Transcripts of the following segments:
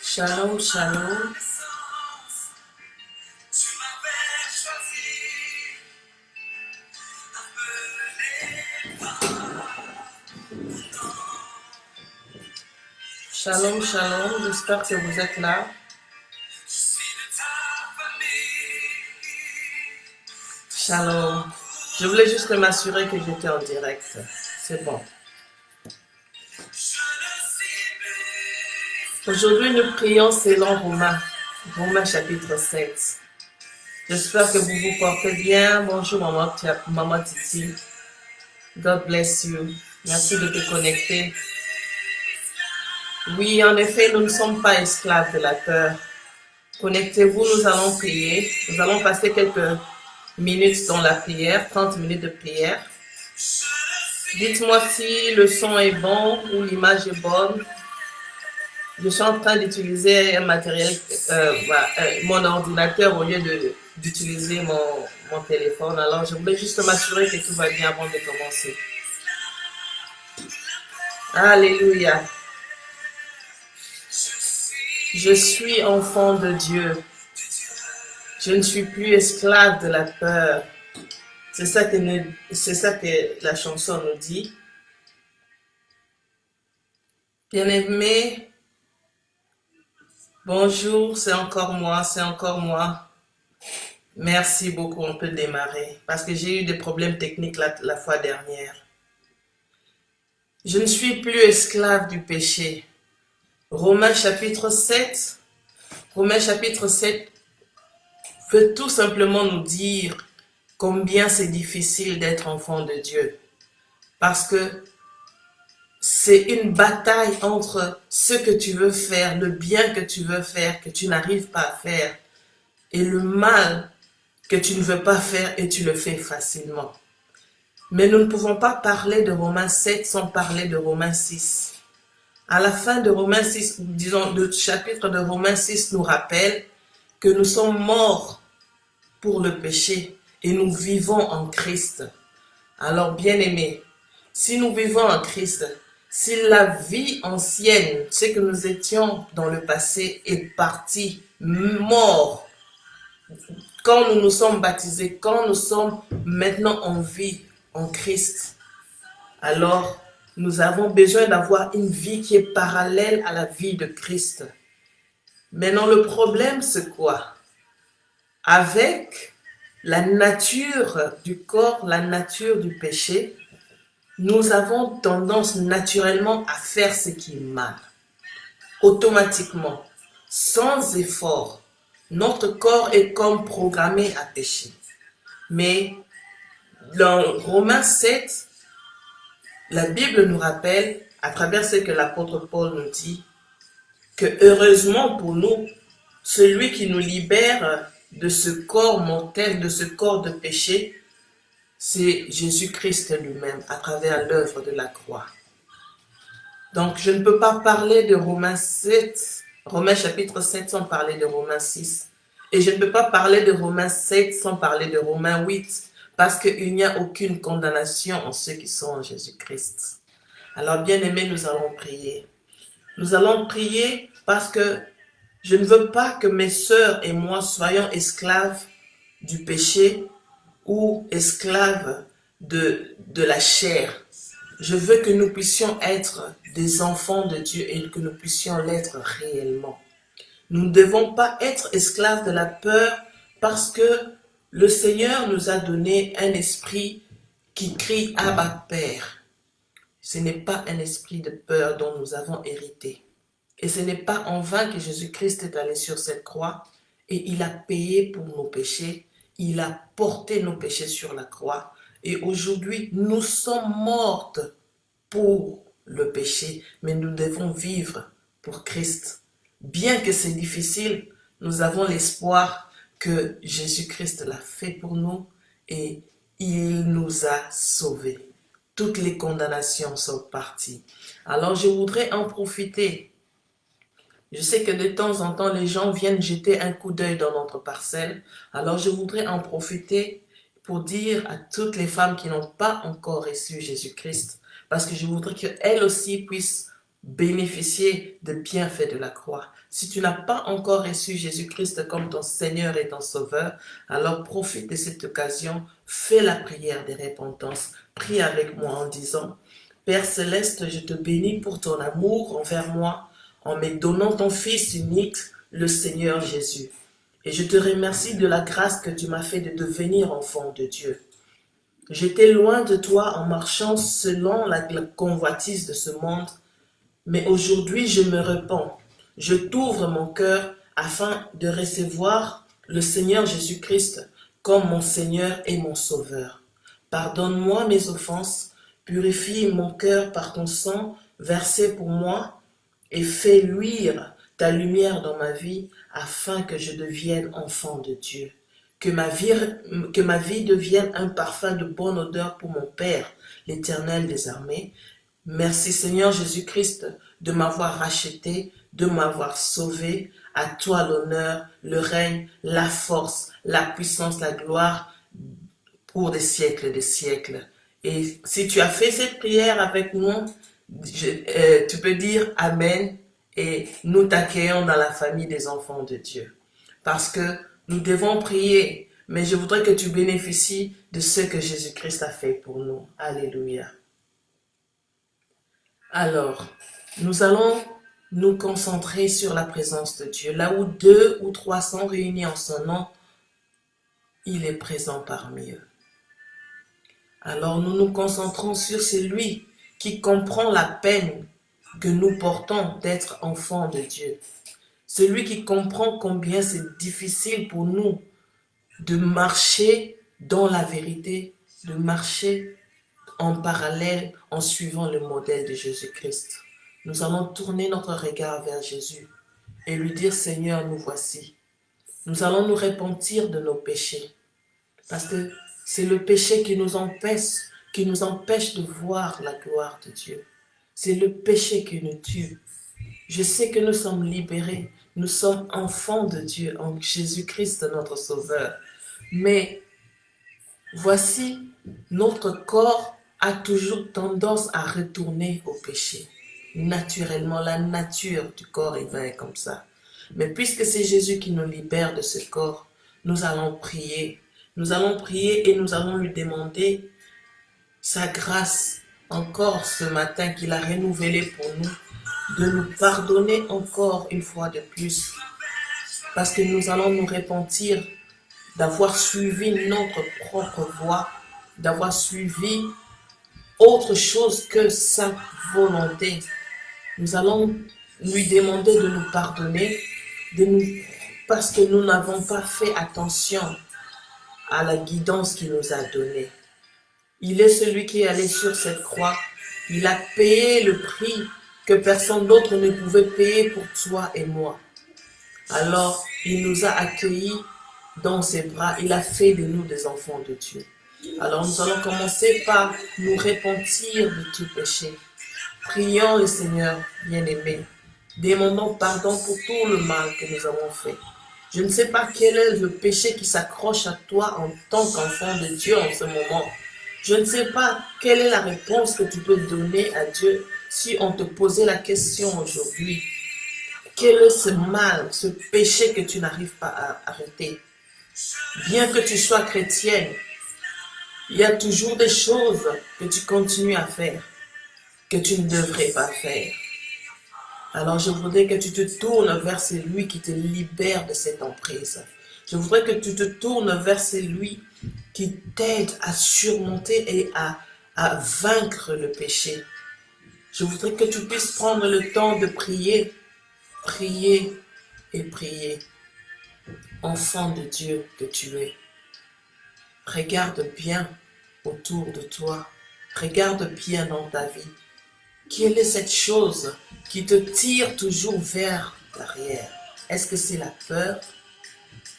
Shalom, shalom. Shalom, shalom. J'espère que vous êtes là. Shalom. Je voulais juste m'assurer que j'étais en direct. C'est bon. Aujourd'hui, nous prions selon Romains chapitre 7. J'espère que vous vous portez bien. Bonjour maman Titi. God bless you. Merci de te connecter. Oui, en effet, nous ne sommes pas esclaves de la peur. Connectez-vous, nous allons prier. Nous allons passer quelques minutes dans la prière, 30 minutes de prière. Dites-moi si le son est bon ou l'image est bonne. Je suis en train d'utiliser un matériel, mon ordinateur au lieu d'utiliser mon téléphone. Alors, je voulais juste m'assurer que tout va bien avant de commencer. Alléluia. Je suis enfant de Dieu. Je ne suis plus esclave de la peur. C'est ça que la chanson nous dit. Bien-aimé, bonjour, c'est encore moi. Merci beaucoup, on peut démarrer. Parce que j'ai eu des problèmes techniques la fois dernière. Je ne suis plus esclave du péché. Romains chapitre 7 veut tout simplement nous dire combien c'est difficile d'être enfant de Dieu. Parce que c'est une bataille entre ce que tu veux faire, le bien que tu veux faire, que tu n'arrives pas à faire, et le mal que tu ne veux pas faire et tu le fais facilement. Mais nous ne pouvons pas parler de Romains 7 sans parler de Romains 6. À la fin de Romains 6, disons, le chapitre de Romains 6 nous rappelle que nous sommes morts pour le péché et nous vivons en Christ. Alors, bien-aimés, si nous vivons en Christ, si la vie ancienne, ce que nous étions dans le passé, est parti, mort, quand nous nous sommes baptisés, quand nous sommes maintenant en vie en Christ, alors nous avons besoin d'avoir une vie qui est parallèle à la vie de Christ. Maintenant, le problème, c'est quoi? Avec la nature du corps, la nature du péché, nous avons tendance naturellement à faire ce qui est mal. Automatiquement, sans effort, notre corps est comme programmé à pécher. Mais dans Romains 7, la Bible nous rappelle, à travers ce que l'apôtre Paul nous dit, que heureusement pour nous, celui qui nous libère de ce corps mortel, de ce corps de péché, c'est Jésus-Christ lui-même, à travers l'œuvre de la croix. Donc, je ne peux pas parler de Romains chapitre 7 sans parler de Romains 6. Et je ne peux pas parler de Romains 7 sans parler de Romains 8. Parce qu'il n'y a aucune condamnation en ceux qui sont en Jésus-Christ. Alors, bien-aimés, nous allons prier. Nous allons prier parce que je ne veux pas que mes sœurs et moi soyons esclaves du péché ou esclaves de la chair. Je veux que nous puissions être des enfants de Dieu et que nous puissions l'être réellement. Nous ne devons pas être esclaves de la peur parce que le Seigneur nous a donné un esprit qui crie Abba Père. Ce n'est pas un esprit de peur dont nous avons hérité. Et ce n'est pas en vain que Jésus-Christ est allé sur cette croix et il a payé pour nos péchés. Il a porté nos péchés sur la croix. Et aujourd'hui, nous sommes mortes pour le péché, mais nous devons vivre pour Christ. Bien que c'est difficile, nous avons l'espoir que Jésus-Christ l'a fait pour nous et il nous a sauvés. Toutes les condamnations sont parties. Alors je voudrais en profiter. Je sais que de temps en temps, les gens viennent jeter un coup d'œil dans notre parcelle. Alors je voudrais en profiter pour dire à toutes les femmes qui n'ont pas encore reçu Jésus-Christ, parce que je voudrais qu'elles aussi puissent bénéficier des bienfaits de la croix. Si tu n'as pas encore reçu Jésus-Christ comme ton Seigneur et ton Sauveur, alors profite de cette occasion, fais la prière de repentance, prie avec moi en disant: Père Céleste, je te bénis pour ton amour envers moi, en me donnant ton Fils unique, le Seigneur Jésus. Et je te remercie de la grâce que tu m'as fait de devenir enfant de Dieu. J'étais loin de toi en marchant selon la convoitise de ce monde, mais aujourd'hui je me repens. Je t'ouvre mon cœur afin de recevoir le Seigneur Jésus-Christ comme mon Seigneur et mon Sauveur. Pardonne-moi mes offenses, purifie mon cœur par ton sang versé pour moi et fais luire ta lumière dans ma vie afin que je devienne enfant de Dieu. Que ma vie devienne un parfum de bonne odeur pour mon Père, l'Éternel des armées. Merci Seigneur Jésus-Christ de m'avoir racheté, de m'avoir sauvé. À toi l'honneur, le règne, la force, la puissance, la gloire pour des siècles. Et si tu as fait cette prière avec nous, tu peux dire Amen et nous t'accueillons dans la famille des enfants de Dieu. Parce que nous devons prier, mais je voudrais que tu bénéficies de ce que Jésus-Christ a fait pour nous. Alléluia. Alors, nous allons nous concentrer sur la présence de Dieu. Là où 2 ou 3 sont réunis en son nom, il est présent parmi eux. Alors nous nous concentrons sur celui qui comprend la peine que nous portons d'être enfants de Dieu. Celui qui comprend combien c'est difficile pour nous de marcher dans la vérité, de marcher en parallèle en suivant le modèle de Jésus-Christ. Nous allons tourner notre regard vers Jésus et lui dire: Seigneur, nous voici. Nous allons nous repentir de nos péchés parce que c'est le péché qui nous empêche de voir la gloire de Dieu. C'est le péché qui nous tue. Je sais que nous sommes libérés. Nous sommes enfants de Dieu en Jésus-Christ, notre Sauveur. Mais voici, notre corps a toujours tendance à retourner au péché. Naturellement, la nature du corps est comme ça. Mais puisque c'est Jésus qui nous libère de ce corps, nous allons prier. Nous allons prier et nous allons lui demander sa grâce encore ce matin qu'il a renouvelée pour nous, de nous pardonner encore une fois de plus. Parce que nous allons nous repentir d'avoir suivi notre propre voie, d'avoir suivi autre chose que sa volonté. Nous allons lui demander de nous pardonner, parce que nous n'avons pas fait attention à la guidance qu'il nous a donnée. Il est celui qui est allé sur cette croix. Il a payé le prix que personne d'autre ne pouvait payer pour toi et moi. Alors, il nous a accueillis dans ses bras. Il a fait de nous des enfants de Dieu. Alors, nous allons commencer par nous repentir de tout péché. Prions le Seigneur bien-aimé. Demandons pardon pour tout le mal que nous avons fait. Je ne sais pas quel est le péché qui s'accroche à toi en tant qu'enfant de Dieu en ce moment. Je ne sais pas quelle est la réponse que tu peux donner à Dieu si on te posait la question aujourd'hui. Quel est ce mal, ce péché que tu n'arrives pas à arrêter? Bien que tu sois chrétienne, il y a toujours des choses que tu continues à faire, que tu ne devrais pas faire. Alors je voudrais que tu te tournes vers celui qui te libère de cette emprise. Je voudrais que tu te tournes vers celui qui t'aide à surmonter et à vaincre le péché. Je voudrais que tu puisses prendre le temps de prier, prier et prier. Enfant de Dieu que tu es, regarde bien autour de toi, regarde bien dans ta vie. Quelle est cette chose qui te tire toujours vers l'arrière? Est-ce que c'est la peur?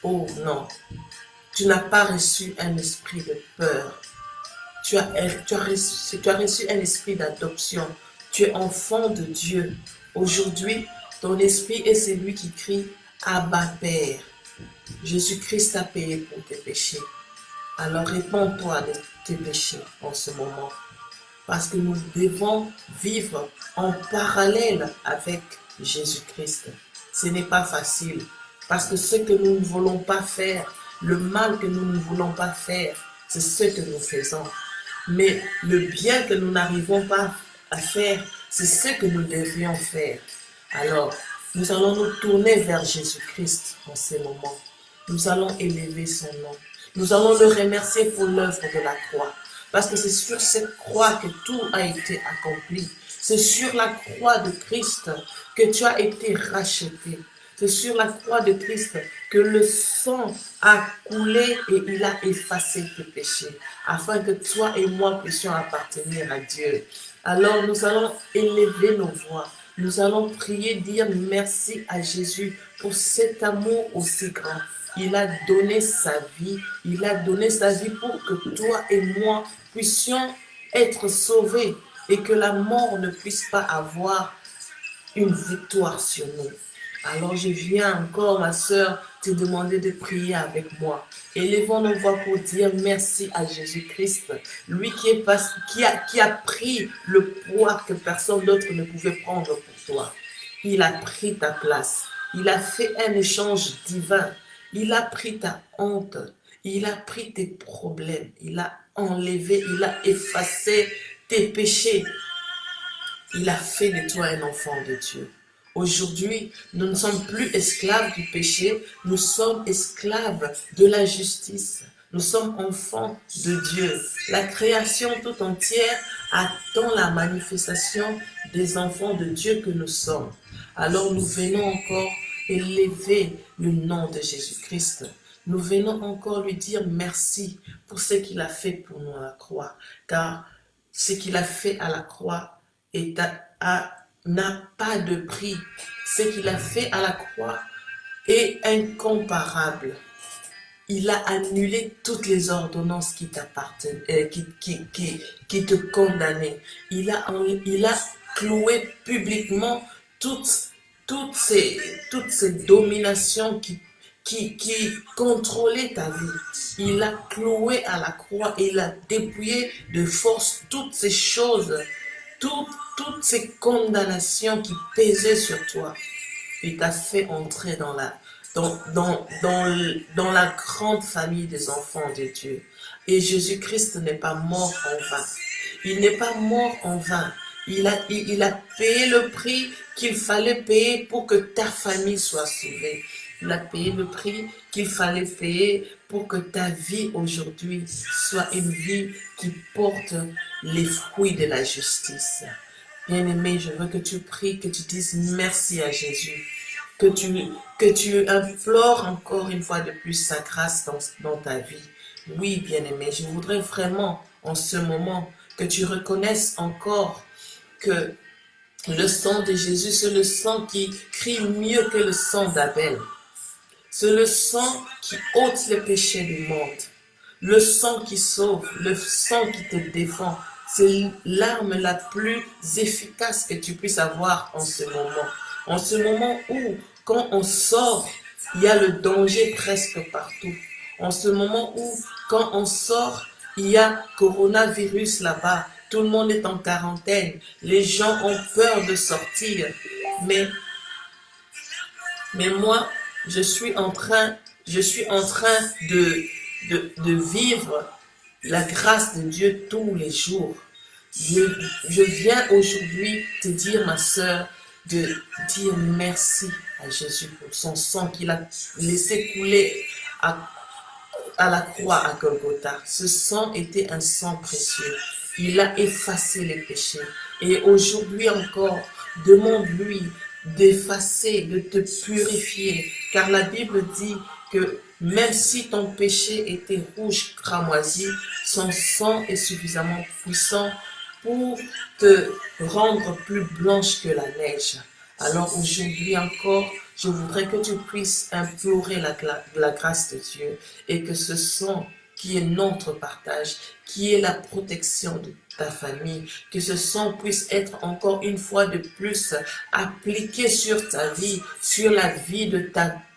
Oh non, tu n'as pas reçu un esprit de peur. tu as reçu un esprit d'adoption. Tu es enfant de Dieu. Aujourd'hui, ton esprit est celui qui crie Abba Père. Jésus-Christ a payé pour tes péchés. Alors réponds-toi de tes péchés en ce moment. Parce que nous devons vivre en parallèle avec Jésus-Christ. Ce n'est pas facile. Parce que ce que nous ne voulons pas faire, le mal que nous ne voulons pas faire, c'est ce que nous faisons. Mais le bien que nous n'arrivons pas à faire, c'est ce que nous devrions faire. Alors, nous allons nous tourner vers Jésus-Christ en ces moments. Nous allons élever son nom. Nous allons le remercier pour l'œuvre de la croix. Parce que c'est sur cette croix que tout a été accompli. C'est sur la croix de Christ que tu as été racheté. C'est sur la croix de Christ que le sang a coulé et il a effacé tes péchés, afin que toi et moi puissions appartenir à Dieu. Alors nous allons élever nos voix. Nous allons prier, dire merci à Jésus pour cet amour aussi grand. Il a donné sa vie. Il a donné sa vie pour que toi et moi puissions être sauvés et que la mort ne puisse pas avoir une victoire sur nous. Alors je viens encore, ma sœur, te demander de prier avec moi. Élevons nos voix pour dire merci à Jésus-Christ, lui qui a pris le poids que personne d'autre ne pouvait prendre pour toi. Il a pris ta place. Il a fait un échange divin. Il a pris ta honte. Il a pris tes problèmes. Il a enlevé, il a effacé tes péchés. Il a fait de toi un enfant de Dieu. Aujourd'hui, nous ne sommes plus esclaves du péché, nous sommes esclaves de la justice. Nous sommes enfants de Dieu. La création tout entière attend la manifestation des enfants de Dieu que nous sommes. Alors nous venons encore élever le nom de Jésus-Christ. Nous venons encore lui dire merci pour ce qu'il a fait pour nous à la croix. Car ce qu'il a fait à la croix n'a pas de prix. Ce qu'il a fait à la croix est incomparable. Il a annulé toutes les ordonnances qui t'appartenaient, qui te condamnaient. Il a cloué publiquement toutes ces dominations qui contrôlaient ta vie. Il a cloué à la croix et il a dépouillé de force toutes ces choses, toutes ces condamnations qui pesaient sur toi. Il t'a fait entrer dans la grande famille des enfants de Dieu. Et Jésus-Christ n'est pas mort en vain. Il n'est pas mort en vain. Il a payé le prix qu'il fallait payer pour que ta famille soit sauvée. Il a payé le prix qu'il fallait payer pour que ta vie aujourd'hui soit une vie qui porte les fruits de la justice. Bien-aimé, je veux que tu pries, que tu dises merci à Jésus, que tu implores encore une fois de plus sa grâce dans ta vie. Oui, bien-aimé, je voudrais vraiment en ce moment que tu reconnaisses encore que le sang de Jésus, c'est le sang qui crie mieux que le sang d'Abel. C'est le sang qui ôte les péchés du monde. Le sang qui sauve, le sang qui te défend. C'est l'arme la plus efficace que tu puisses avoir en ce moment. En ce moment où, quand on sort, il y a le danger presque partout. En ce moment où, quand on sort, il y a coronavirus là-bas. Tout le monde est en quarantaine. Les gens ont peur de sortir. Mais moi, je suis en train de vivre la grâce de Dieu tous les jours. Je viens aujourd'hui te dire, ma sœur, de dire merci à Jésus pour son sang qu'il a laissé couler à la croix à Golgotha. Ce sang était un sang précieux. Il a effacé les péchés. Et aujourd'hui encore, demande-lui d'effacer, de te purifier. Car la Bible dit que même si ton péché était rouge cramoisi, son sang est suffisamment puissant pour te rendre plus blanche que la neige. Alors aujourd'hui encore, je voudrais que tu puisses implorer la grâce de Dieu et que ce sang qui est notre partage, qui est la protection de ta famille, que ce sang puisse être encore une fois de plus appliqué sur ta vie, sur la vie de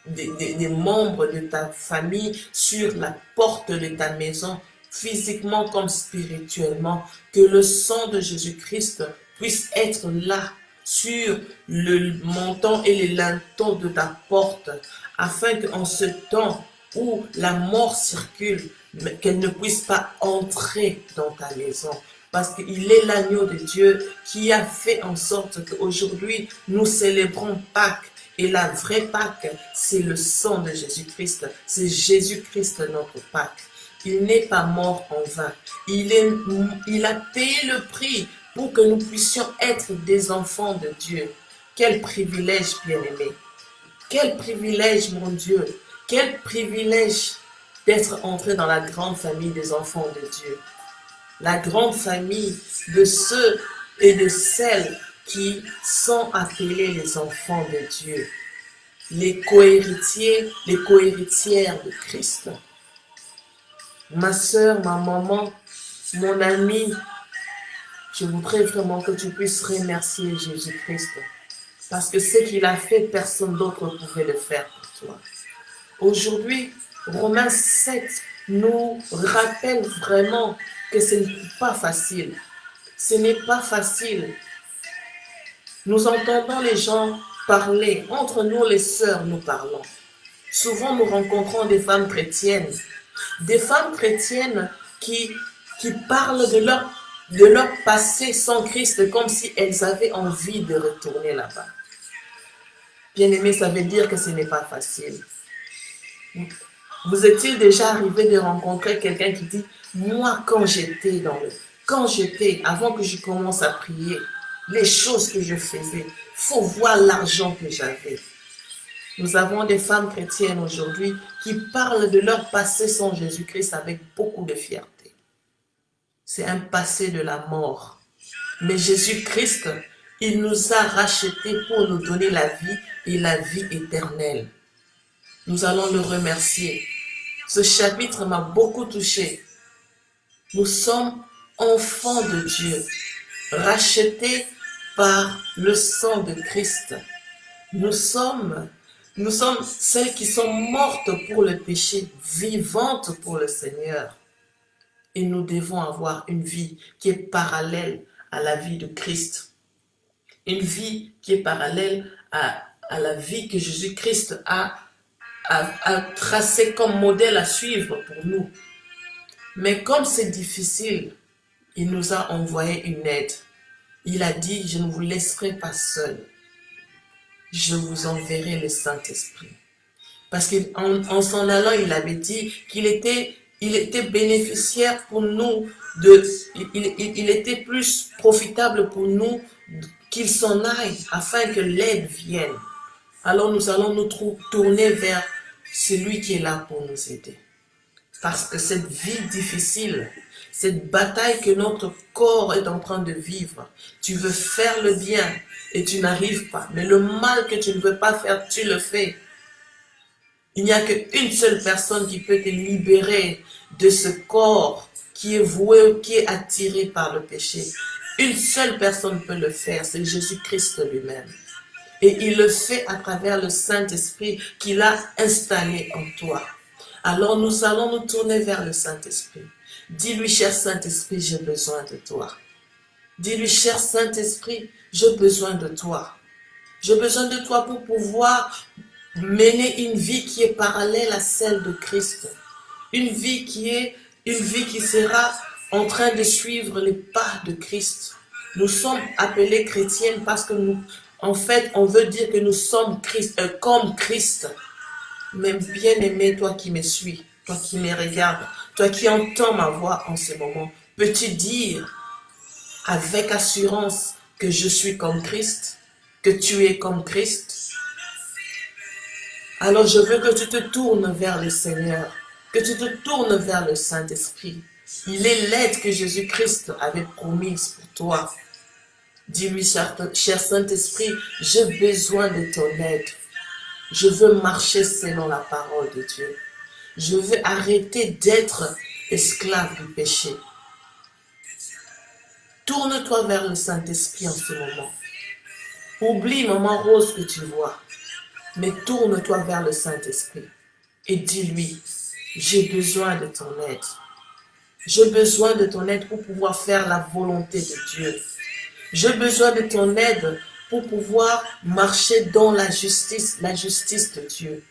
des membres de ta famille, sur la porte de ta maison, physiquement comme spirituellement, que le sang de Jésus-Christ puisse être là, sur le montant et les lintons de ta porte, afin qu'en ce temps où la mort circule, qu'elle ne puisse pas entrer dans ta maison. Parce qu'il est l'agneau de Dieu qui a fait en sorte qu'aujourd'hui, nous célébrons Pâques. Et la vraie Pâque, c'est le sang de Jésus-Christ. C'est Jésus-Christ notre Pâque. Il n'est pas mort en vain. Il a payé le prix pour que nous puissions être des enfants de Dieu. Quel privilège, bien-aimé. Quel privilège, mon Dieu. Quel privilège d'être entré dans la grande famille des enfants de Dieu. La grande famille de ceux et de celles qui sont appelés les enfants de Dieu. Les co-héritiers, les co-héritières de Christ. Ma soeur, ma maman, mon ami, je voudrais vraiment que tu puisses remercier Jésus-Christ. Parce que ce qu'il a fait, personne d'autre ne pouvait le faire pour toi. Aujourd'hui, Romains 7 nous rappelle vraiment que ce n'est pas facile. Ce n'est pas facile. Nous entendons les gens parler. Entre nous, les sœurs, nous parlons. Souvent, nous rencontrons des femmes chrétiennes. Des femmes chrétiennes qui parlent de leur passé sans Christ comme si elles avaient envie de retourner là-bas. Bien-aimé, ça veut dire que ce n'est pas facile. Vous est-il déjà arrivé de rencontrer quelqu'un qui dit « Moi, quand j'étais, avant que je commence à prier, les choses que je faisais, faut voir l'argent que j'avais. » Nous avons des femmes chrétiennes aujourd'hui qui parlent de leur passé sans Jésus-Christ avec beaucoup de fierté. C'est un passé de la mort. Mais Jésus-Christ, il nous a rachetés pour nous donner la vie et la vie éternelle. Nous allons le remercier. Ce chapitre m'a beaucoup touché. Nous sommes enfants de Dieu, rachetés par le sang de Christ. Nous sommes celles qui sont mortes pour le péché, vivantes pour le Seigneur. Et nous devons avoir une vie qui est parallèle à la vie de Christ. Une vie qui est parallèle à la vie que Jésus-Christ a tracée comme modèle à suivre pour nous. Mais comme c'est difficile, il nous a envoyé une aide. Il a dit, je ne vous laisserai pas seul. Je vous enverrai le Saint-Esprit. Parce qu'en s'en allant, il avait dit qu'il était bénéficiaire pour nous, il était plus profitable pour nous qu'il s'en aille afin que l'aide vienne. Alors nous allons nous tourner vers celui qui est là pour nous aider. Parce que cette vie difficile, cette bataille que notre corps est en train de vivre, tu veux faire le bien et tu n'arrives pas. Mais le mal que tu ne veux pas faire, tu le fais. Il n'y a qu'une seule personne qui peut te libérer de ce corps qui est voué, qui est attiré par le péché. Une seule personne peut le faire, c'est Jésus-Christ lui-même. Et il le fait à travers le Saint-Esprit qu'il a installé en toi. Alors nous allons nous tourner vers le Saint-Esprit. Dis-lui, cher Saint-Esprit, j'ai besoin de toi. Dis-lui, cher Saint-Esprit, j'ai besoin de toi. J'ai besoin de toi pour pouvoir mener une vie qui est parallèle à celle de Christ. Une vie qui sera en train de suivre les pas de Christ. Nous sommes appelés chrétiennes parce que en fait, on veut dire que nous sommes comme Christ. Mais bien aimé, toi qui me suis, toi qui me regardes, toi qui entends ma voix en ce moment, peux-tu dire avec assurance que je suis comme Christ, que tu es comme Christ? Alors je veux que tu te tournes vers le Seigneur, que tu te tournes vers le Saint-Esprit. Il est l'aide que Jésus-Christ avait promise pour toi. Dis-lui, cher Saint-Esprit, j'ai besoin de ton aide. Je veux marcher selon la parole de Dieu. Je veux arrêter d'être esclave du péché. Tourne-toi vers le Saint-Esprit en ce moment. Oublie Maman Rose que tu vois, mais tourne-toi vers le Saint-Esprit et dis-lui, j'ai besoin de ton aide. J'ai besoin de ton aide pour pouvoir faire la volonté de Dieu. J'ai besoin de ton aide pour pouvoir marcher dans la justice de Dieu.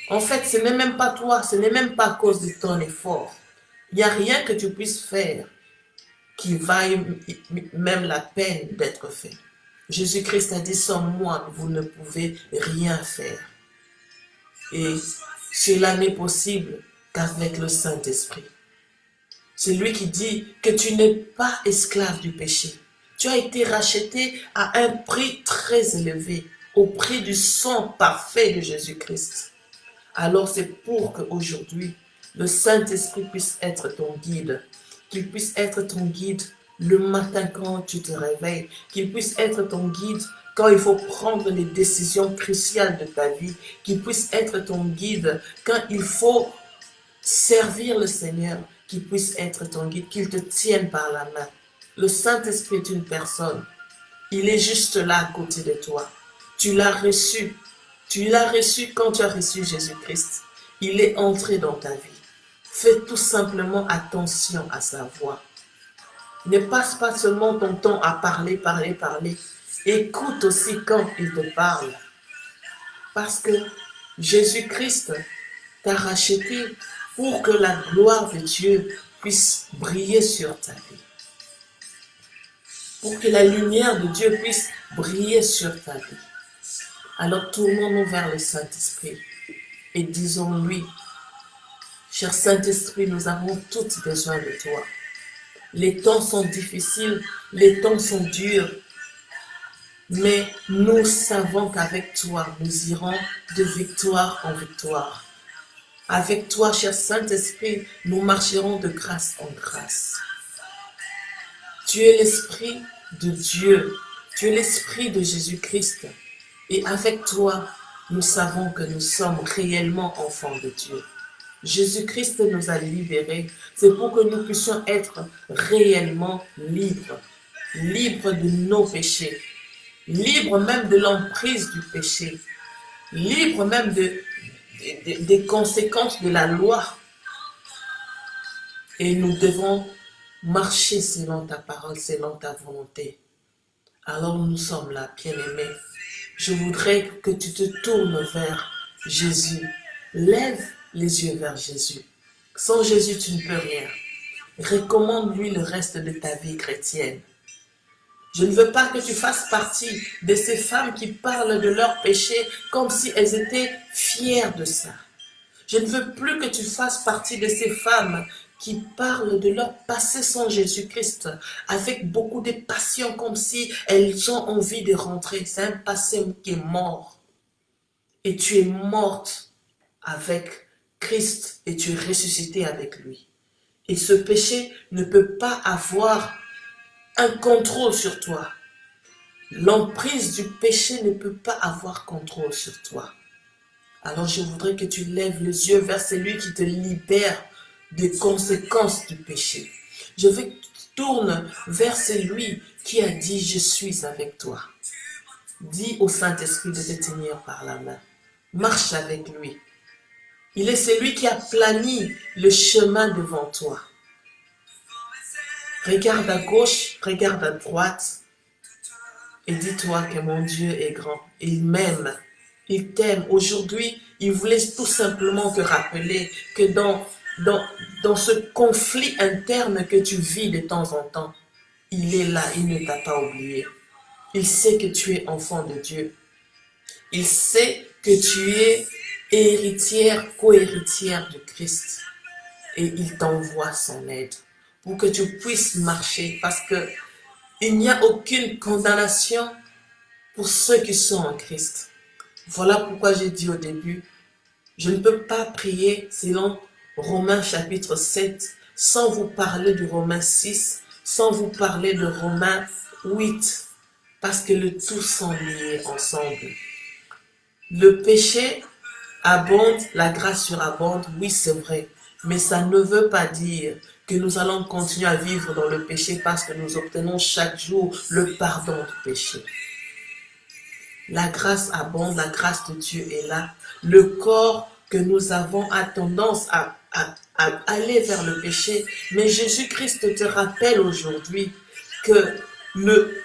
En fait, ce n'est même pas toi, ce n'est même pas à cause de ton effort. Il n'y a rien que tu puisses faire qui vaille même la peine d'être fait. Jésus-Christ a dit, sans moi, vous ne pouvez rien faire. Et cela n'est possible qu'avec le Saint-Esprit. C'est lui qui dit que tu n'es pas esclave du péché. Tu as été racheté à un prix très élevé, au prix du sang parfait de Jésus-Christ. Alors c'est pour qu'aujourd'hui, le Saint-Esprit puisse être ton guide, qu'il puisse être ton guide le matin quand tu te réveilles, qu'il puisse être ton guide quand il faut prendre les décisions cruciales de ta vie, qu'il puisse être ton guide quand il faut servir le Seigneur, qu'il puisse être ton guide, qu'il te tienne par la main. Le Saint-Esprit est une personne. Il est juste là à côté de toi. Tu l'as reçu. Tu l'as reçu quand tu as reçu Jésus-Christ. Il est entré dans ta vie. Fais tout simplement attention à sa voix. Ne passe pas seulement ton temps à parler. Écoute aussi quand il te parle. Parce que Jésus-Christ t'a racheté pour que la gloire de Dieu puisse briller sur ta vie. Pour que la lumière de Dieu puisse briller sur ta vie. Alors tournons-nous vers le Saint-Esprit et disons-lui, cher Saint-Esprit, nous avons tous besoin de toi. Les temps sont difficiles, les temps sont durs, mais nous savons qu'avec toi, nous irons de victoire en victoire. Avec toi, cher Saint-Esprit, nous marcherons de grâce en grâce. Tu es l'Esprit de Dieu, tu es l'Esprit de Jésus-Christ. Et avec toi, nous savons que nous sommes réellement enfants de Dieu. Jésus-Christ nous a libérés. C'est pour que nous puissions être réellement libres. Libres de nos péchés. Libres même de l'emprise du péché. Libres même des conséquences de la loi. Et nous devons marcher selon ta parole, selon ta volonté. Alors nous sommes là, bien-aimés. Je voudrais que tu te tournes vers Jésus. Lève les yeux vers Jésus. Sans Jésus, tu ne peux rien. Recommande-lui le reste de ta vie chrétienne. Je ne veux pas que tu fasses partie de ces femmes qui parlent de leurs péchés comme si elles étaient fières de ça. Je ne veux plus que tu fasses partie de ces femmes qui parlent de leur passé sans Jésus-Christ avec beaucoup de passion comme si elles ont envie de rentrer. C'est un passé qui est mort. Et tu es morte avec Christ et tu es ressuscité avec lui. Et ce péché ne peut pas avoir un contrôle sur toi. L'emprise du péché ne peut pas avoir contrôle sur toi. Alors je voudrais que tu lèves les yeux vers celui qui te libère des conséquences du péché. Je veux que tu tournes vers celui qui a dit « Je suis avec toi ». Dis au Saint-Esprit de te tenir par la main. Marche avec lui. Il est celui qui a plani le chemin devant toi. Regarde à gauche, regarde à droite et dis-toi que mon Dieu est grand. Il m'aime. Il t'aime. Aujourd'hui, il voulait tout simplement te rappeler que dans ce conflit interne que tu vis de temps en temps, il est là, il ne t'a pas oublié. Il sait que tu es enfant de Dieu. Il sait que tu es héritière, co-héritière de Christ. Et il t'envoie son aide pour que tu puisses marcher parce que il n'y a aucune condamnation pour ceux qui sont en Christ. Voilà pourquoi j'ai dit au début, je ne peux pas prier selon Romains chapitre 7 sans vous parler de Romains 6, sans vous parler de Romains 8, parce que le tout sont liés ensemble. Le péché abonde, la grâce surabonde, oui c'est vrai, Mais ça ne veut pas dire que nous allons continuer à vivre dans le péché parce que nous obtenons chaque jour le pardon du péché. La grâce abonde, la grâce de Dieu est là. Le corps que nous avons a tendance à aller vers le péché, mais Jésus-Christ te rappelle aujourd'hui que le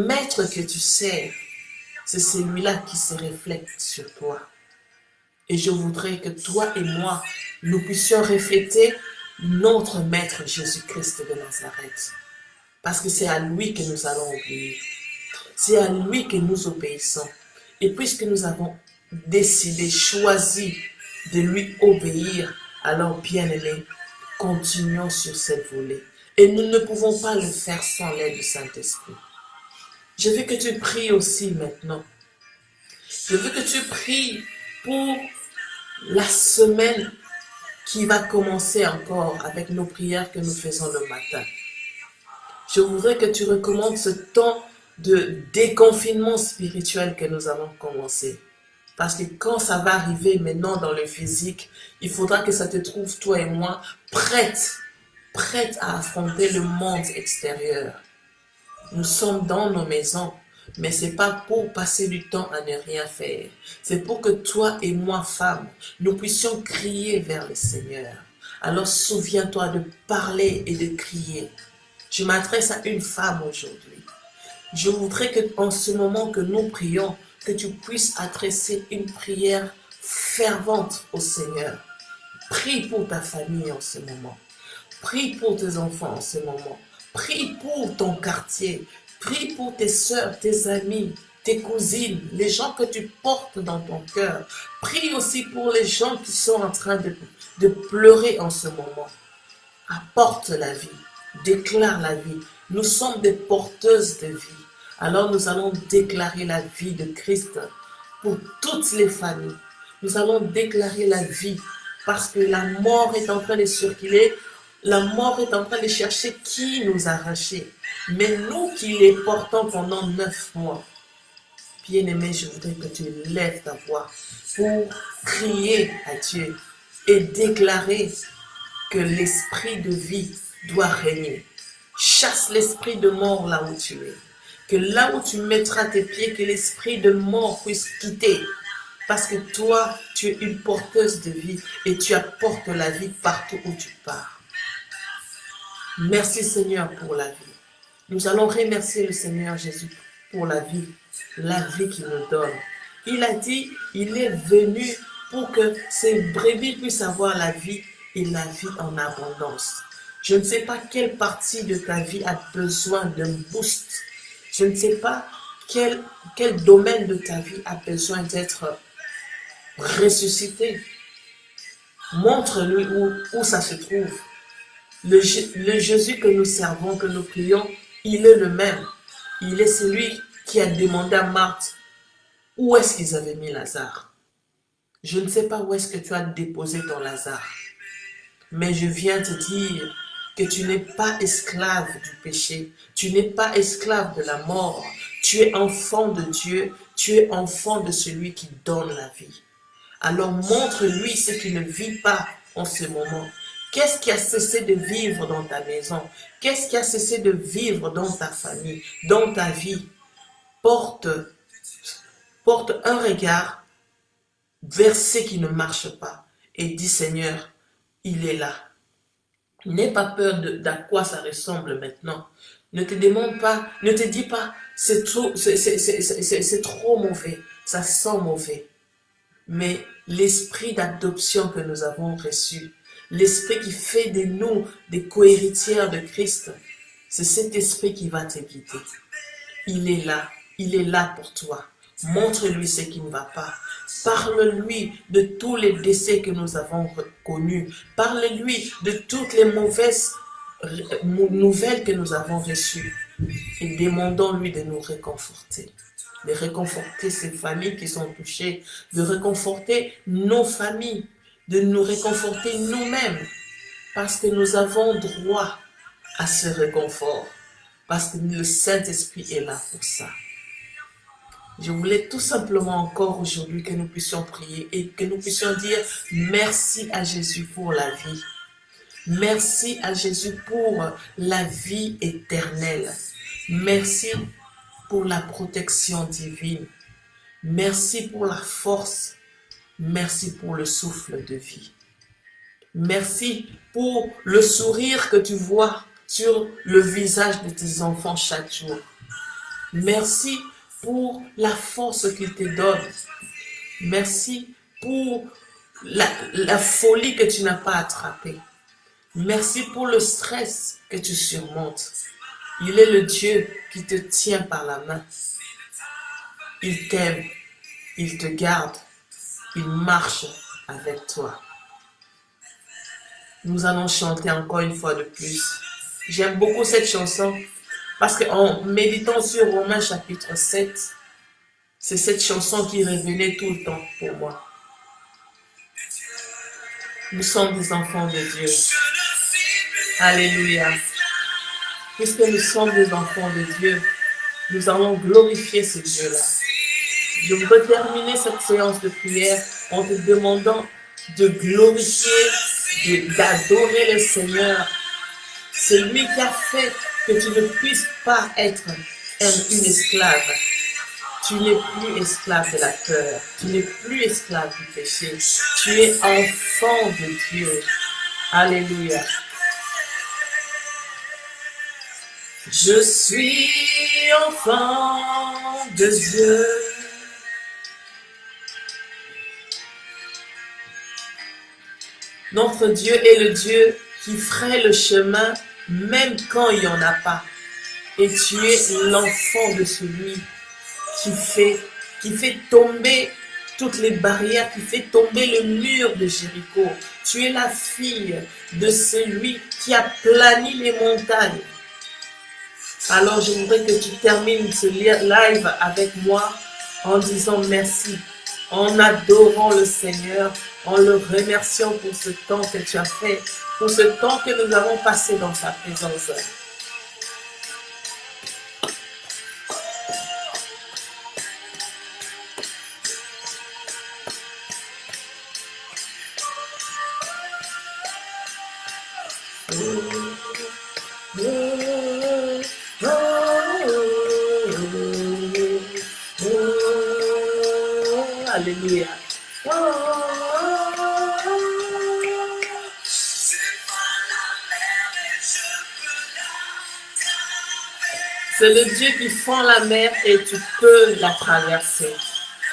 maître que tu sers, c'est celui-là qui se reflète sur toi. Et je voudrais que toi et moi, nous puissions refléter notre maître Jésus-Christ de Nazareth. Parce que c'est à lui que nous allons obéir. C'est à lui que nous obéissons. Et puisque nous avons décidé, choisi de lui obéir, alors bien-aimés, continuons sur cette volée. Et nous ne pouvons pas le faire sans l'aide du Saint-Esprit. Je veux que tu pries aussi maintenant. Je veux que tu pries pour la semaine qui va commencer encore avec nos prières que nous faisons le matin. Je voudrais que tu recommandes ce temps de déconfinement spirituel que nous allons commencer. Parce que quand ça va arriver maintenant dans le physique, il faudra que ça te trouve, toi et moi, prête à affronter le monde extérieur. Nous sommes dans nos maisons, mais ce n'est pas pour passer du temps à ne rien faire. C'est pour que toi et moi, femmes, nous puissions crier vers le Seigneur. Alors souviens-toi de parler et de crier. Je m'adresse à une femme aujourd'hui. Je voudrais que en ce moment que nous prions, que tu puisses adresser une prière fervente au Seigneur. Prie pour ta famille en ce moment. Prie pour tes enfants en ce moment. Prie pour ton quartier. Prie pour tes soeurs, tes amis, tes cousines, les gens que tu portes dans ton cœur. Prie aussi pour les gens qui sont en train de pleurer en ce moment. Apporte la vie. Déclare la vie. Nous sommes des porteuses de vie. Alors nous allons déclarer la vie de Christ pour toutes les familles. Nous allons déclarer la vie parce que la mort est en train de circuler. La mort est en train de chercher qui nous arracher. Mais nous qui les portons pendant 9 mois. Bien-aimé, je voudrais que tu lèves ta voix pour crier à Dieu et déclarer que l'esprit de vie doit régner. Chasse l'esprit de mort là où tu es. Que là où tu mettras tes pieds, que l'esprit de mort puisse quitter. Parce que toi, tu es une porteuse de vie et tu apportes la vie partout où tu pars. Merci Seigneur pour la vie. Nous allons remercier le Seigneur Jésus pour la vie qu'il nous donne. Il a dit, il est venu pour que ces brebis puissent avoir la vie et la vie en abondance. Je ne sais pas quelle partie de ta vie a besoin d'un boost. Je ne sais pas quel domaine de ta vie a besoin d'être ressuscité. Montre-lui où ça se trouve. Le Jésus que nous servons, que nous prions, il est le même. Il est celui qui a demandé à Marthe où est-ce qu'ils avaient mis Lazare. Je ne sais pas où est-ce que tu as déposé ton Lazare. Mais je viens te dire que tu n'es pas esclave du péché. Tu n'es pas esclave de la mort. Tu es enfant de Dieu. Tu es enfant de celui qui donne la vie. Alors montre-lui ce qui ne vit pas en ce moment. Qu'est-ce qui a cessé de vivre dans ta maison? Qu'est-ce qui a cessé de vivre dans ta famille, dans ta vie? Porte un regard vers ce qui ne marche pas et dis Seigneur, il est là. N'aie pas peur d'à quoi ça ressemble maintenant. Ne te demande pas, ne te dis pas c'est trop mauvais, ça sent mauvais. Mais l'esprit d'adoption que nous avons reçu, l'esprit qui fait de nous des co-héritières de Christ, c'est cet esprit qui va te guider. Il est là pour toi. Montre-lui ce qui ne va pas. Parle-lui de tous les décès que nous avons connus. Parle-lui de toutes les mauvaises nouvelles que nous avons reçues. Et demandons-lui de nous réconforter. De réconforter ces familles qui sont touchées. De réconforter nos familles. De nous réconforter nous-mêmes. Parce que nous avons droit à ce réconfort. Parce que le Saint-Esprit est là pour ça. Je voulais tout simplement encore aujourd'hui que nous puissions prier et que nous puissions dire merci à Jésus pour la vie. Merci à Jésus pour la vie éternelle. Merci pour la protection divine. Merci pour la force. Merci pour le souffle de vie. Merci pour le sourire que tu vois sur le visage de tes enfants chaque jour. Merci pour la force qu'il te donne. Merci pour la folie que tu n'as pas attrapée. Merci pour le stress que tu surmontes. Il est le Dieu qui te tient par la main. Il t'aime, il te garde, il marche avec toi. Nous allons chanter encore une fois de plus. J'aime beaucoup cette chanson parce qu'en méditant sur Romains chapitre 7, c'est cette chanson qui révélait tout le temps pour moi. Nous sommes des enfants de Dieu. Alléluia. Puisque nous sommes des enfants de Dieu, nous allons glorifier ce Dieu-là. Je voudrais terminer cette séance de prière en te demandant de glorifier, d'adorer le Seigneur. C'est lui qui a fait que tu ne puisses pas être une esclave. Tu n'es plus esclave de la peur. Tu n'es plus esclave du péché. Tu es enfant de Dieu. Alléluia. Je suis enfant de Dieu. Notre Dieu est le Dieu qui fraye le chemin même quand il n'y en a pas. Et tu es l'enfant de celui qui fait tomber toutes les barrières, qui fait tomber le mur de Jéricho. Tu es la fille de celui qui a plani les montagnes. Alors je voudrais que tu termines ce live avec moi en disant merci, en adorant le Seigneur, en le remerciant pour ce temps que tu as fait, pour ce temps que nous avons passé dans sa présence. Alléluia. C'est le Dieu qui fend la mer et tu peux la traverser.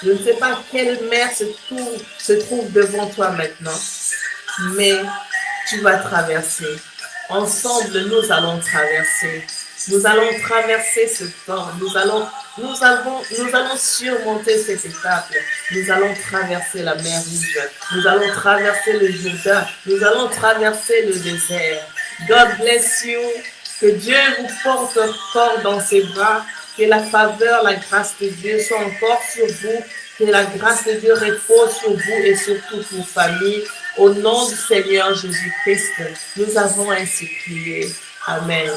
Je ne sais pas quelle mer se trouve devant toi maintenant, mais tu vas traverser. Ensemble, nous allons traverser. Nous allons traverser ce temps. Nous allons surmonter cette étape. Nous allons traverser la mer Rouge. Nous allons traverser le Jourdain. Nous allons traverser le désert. God bless you. Que Dieu vous porte encore dans ses bras. Que la faveur, la grâce de Dieu soit encore sur vous. Que la grâce de Dieu repose sur vous et sur toutes vos familles. Au nom du Seigneur Jésus-Christ, nous avons ainsi prié. Amen.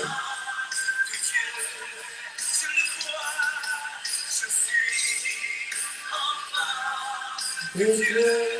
Dieu.